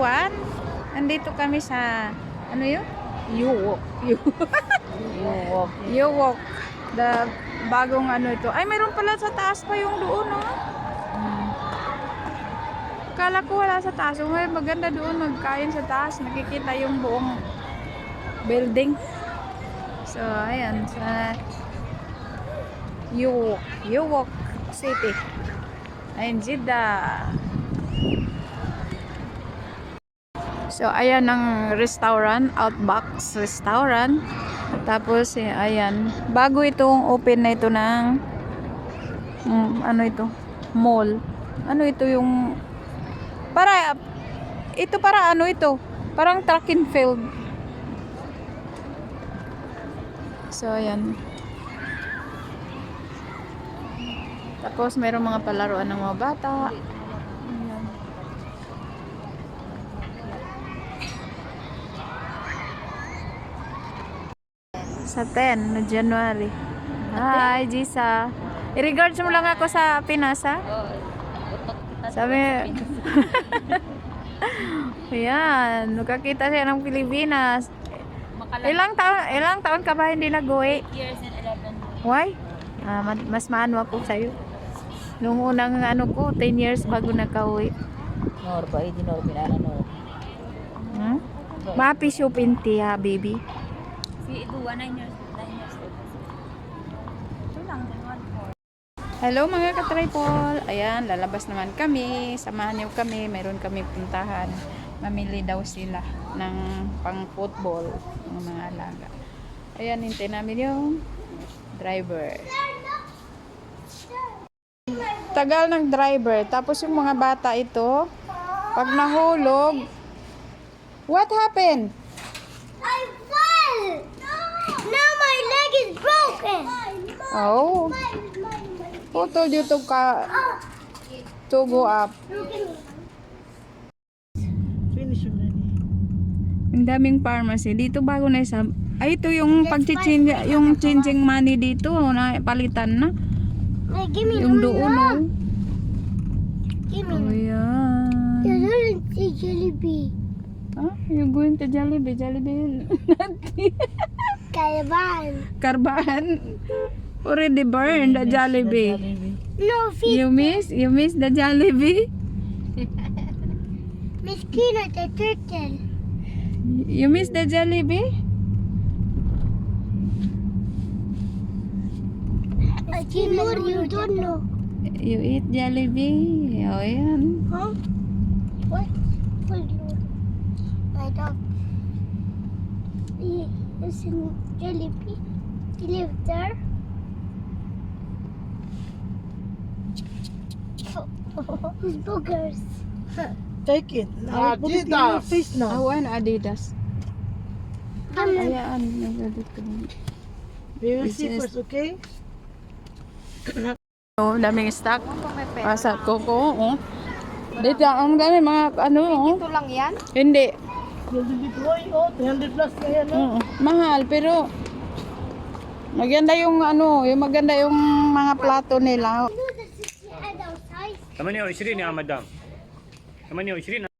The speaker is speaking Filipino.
everyone. Nandito kami sa ano yun? Yuwok. Yuwok. The bagong ano ito. Ay, mayroon pala sa taas pa yung doon, no? Akala ko wala sa taas. Well, maganda doon magkain sa taas. Nakikita yung buong building. So, ayan. Sa Yuwok City. Ayan, Jeddah. So, ayan ang restaurant. Outback's restaurant. Tapos, ayan. Bago itong open na ito ng ano ito? Mall. Ano ito yung para ano ito? Parang track and field. So, ayan. Tapos, mayroong mga palaruan ng mga bata. Ayan. Sa 10 na January. Hi, Jisa. I-regards mo lang ako sa Pinas, ha? Sabi, ayan, nakakita siya ng Pilipinas. Ilang taon ka ba hindi nag-uwi? 8 years and 11 months. Why? Mas maano ako sa'yo. Nung unang ano ko, 10 years bago nagka-uwi. Norba, hindi Norba na ano. Mapi pinti ha, baby. Si Idua, 9 years old. Ito lang, 1-4. Hello mga ka-tripol. Ayan, lalabas naman kami. Samahan niyo kami. Mayroon kami puntahan. Mamili daw sila ng pang-football ng mga alaga. Ayan, hintay namin yung driver. Tagal ng driver. Tapos yung mga bata ito, pag nahulog, what happened? I fell! Now my leg is broken! Oh, who told you to go up? Finish already. Ang daming pharmacy. Dito bago na isa. Ay, ito yung yung changing money dito na palitan na. Give me Yung doon, no? Give me. Oh, yan. You're going to see Jollibee. Ah, you're going to Jollibee. Jollibee. Caravan. Karban. Already burned the Jollibee. No, fish. You miss the Jollibee? Miss Peanut, the turtle. You miss the Jollibee? Timur, you don't know. You eat Jollibee? Oh, yan. Huh? What? What? My dog. He is in Jollibee. He lives there. His boogers. Take it. Now put it in your face now. Awan, Adidas. Ayan, nagdadit ko. We will see This is- first, okay? Oh, daming stock. Sa Coco, oh. Dito, ang dami mga ano, oh. Ito lang yan? Hindi. You'll deploy, oh, 300 plus na yan, oh. Mahal, pero maganda yung ano, yung maganda yung mga plato nila. You know the 60 head outside? 28 يا مدام 28